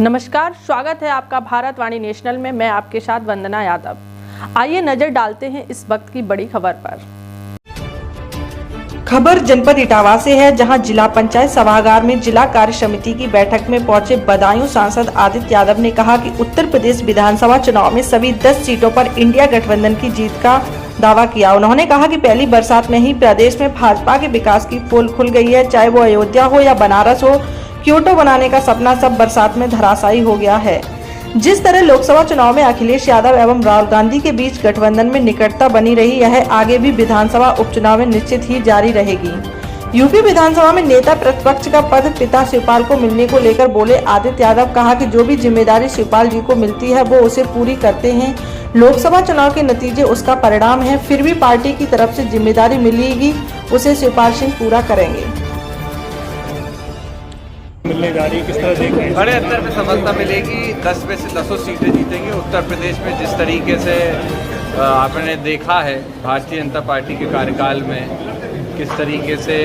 नमस्कार, स्वागत है आपका भारतवाणी नेशनल में। मैं आपके साथ वंदना यादव। आइए नजर डालते हैं इस वक्त की बड़ी खबर पर। खबर जनपद इटावा से है, जहां जिला पंचायत सभागार में जिला कार्य समिति की बैठक में पहुंचे बदायूं सांसद आदित्य यादव ने कहा कि उत्तर प्रदेश विधानसभा चुनाव में सभी 10 सीटों पर इंडिया गठबंधन की जीत का दावा किया। उन्होंने कहा कि पहली बरसात में ही प्रदेश में भाजपा के विकास की पोल खुल गई है। चाहे वो अयोध्या हो या बनारस हो, क्योटो बनाने का सपना सब बरसात में धराशायी हो गया है। जिस तरह लोकसभा चुनाव में अखिलेश यादव एवं राहुल गांधी के बीच गठबंधन में निकटता बनी रही, यह आगे भी विधानसभा उपचुनाव में निश्चित ही जारी रहेगी। यूपी विधानसभा में नेता प्रतिपक्ष का पद पिता शिवपाल को मिलने को लेकर बोले आदित्य यादव। कहा कि जो भी जिम्मेदारी शिवपाल जी को मिलती है वो उसे पूरी करते हैं। लोकसभा चुनाव के नतीजे उसका परिणाम है, फिर भी पार्टी की तरफ से जिम्मेदारी मिलेगी, उसे शिवपाल सिंह पूरा करेंगे। मिलने जा रही है, किस तरह देख रहे हैं? बड़े अंतर में सफलता मिलेगी। 10 में से 10 सीटें जीतेंगे। उत्तर प्रदेश में जिस तरीके से आपने देखा है भारतीय जनता पार्टी के कार्यकाल में किस तरीके से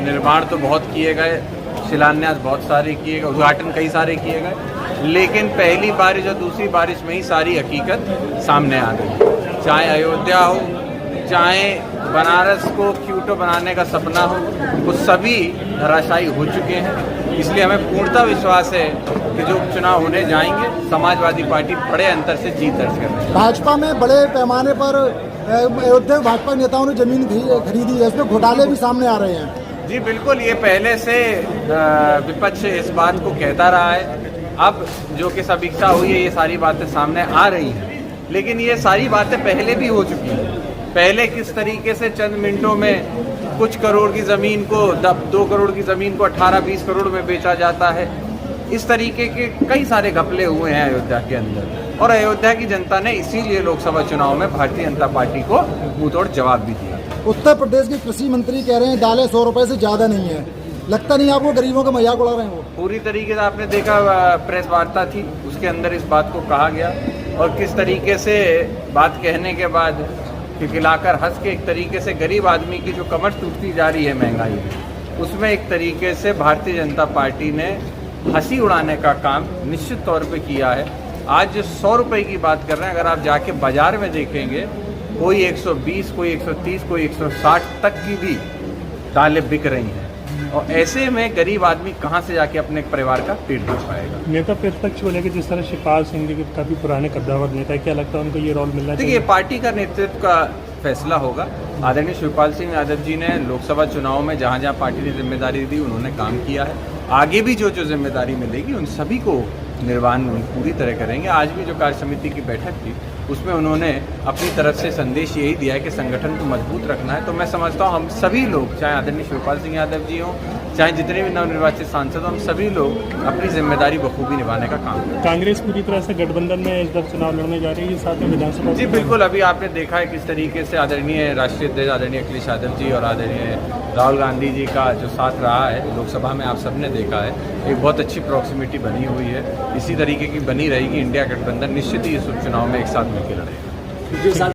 निर्माण तो बहुत किए गए, शिलान्यास बहुत सारे किए गए, उद्घाटन कई सारे किए गए, लेकिन पहली बारिश और दूसरी बारिश में ही सारी हकीकत सामने आ गई। चाहे अयोध्या हो, चाहे बनारस को क्यूटो बनाने का सपना हो, वो सभी धराशायी हो चुके हैं। इसलिए हमें पूर्णतः विश्वास है कि जो चुनाव होने जाएंगे, समाजवादी पार्टी बड़े अंतर से जीत दर्ज कर रही है। भाजपा में बड़े पैमाने पर अयोध्या भाजपा नेताओं ने जमीन खरीदी है, इसमें घोटाले भी सामने आ रहे हैं। जी बिल्कुल, ये पहले से विपक्ष इस बात को कहता रहा है। अब जो कि समीक्षा हुई है, ये सारी बातें सामने आ रही हैं, लेकिन ये सारी बातें पहले भी हो चुकी हैं। पहले किस तरीके से चंद मिनटों में कुछ करोड़ की ज़मीन को 2 करोड़ की ज़मीन को 18-20 करोड़ में बेचा जाता है। इस तरीके के कई सारे घपले हुए हैं अयोध्या के अंदर, और अयोध्या की जनता ने इसीलिए लोकसभा चुनाव में भारतीय जनता पार्टी को मुंहतोड़ जवाब भी दिया। उत्तर प्रदेश के कृषि मंत्री कह रहे हैं दालें 100 रुपए से ज़्यादा नहीं है। लगता नहीं आपको गरीबों का मजाक उड़ा रहे हैं वो? पूरी तरीके से आपने देखा, प्रेस वार्ता थी, उसके अंदर इस बात को कहा गया, और किस तरीके से बात कहने के बाद खिलखिलाकर हंस के एक तरीके से गरीब आदमी की जो कमर टूटती जा रही है महंगाई में, उसमें एक तरीके से भारतीय जनता पार्टी ने हंसी उड़ाने का काम निश्चित तौर पे किया है। आज जो 100 रुपये की बात कर रहे हैं, अगर आप जाके बाजार में देखेंगे, कोई 120, कोई 130, कोई 160 तक की भी दालें बिक रही हैं, और ऐसे में गरीब आदमी कहाँ से जाके अपने परिवार का पेट भर पाएगा। नेता प्रतिपक्ष को लेकर जिस तरह शिवपाल सिंह जी काफी पुराने कद्दावर नेता है, क्या लगता है उनको ये रोल मिलना चाहिए? देखिए, पार्टी का नेतृत्व का फैसला होगा। आदरणीय शिवपाल सिंह यादव जी ने लोकसभा चुनाव में जहां जहां पार्टी ने जिम्मेदारी दी, उन्होंने काम किया है। आगे भी जो जिम्मेदारी मिलेगी उन सभी को निर्वहन पूरी तरह करेंगे। आज भी जो कार्य समिति की बैठक थी, उसमें उन्होंने अपनी तरफ से संदेश यही दिया है कि संगठन को मजबूत रखना है। तो मैं समझता हूँ हम सभी लोग, चाहे आदरणीय शिवपाल सिंह यादव जी हों, चाहे जितने भी नवनिर्वाचित सांसद हों, हम सभी लोग अपनी जिम्मेदारी बखूबी निभाने का काम करें। कांग्रेस पूरी तरह से गठबंधन में इस बार चुनाव लड़ने जा रही है, साथ में विधानसभा। जी बिल्कुल, अभी आपने देखा है किस तरीके से आदरणीय राष्ट्रीय अध्यक्ष आदरणीय अखिलेश यादव जी और आदरणीय राहुल गांधी जी का जो साथ रहा है लोकसभा में, आप सबने देखा है, एक बहुत अच्छी प्रॉक्सिमिटी बनी हुई है। इसी तरीके की बनी रहेगी। इंडिया गठबंधन निश्चित ही इस उपचुनाव में एक साथ मिलकर लड़ेगा।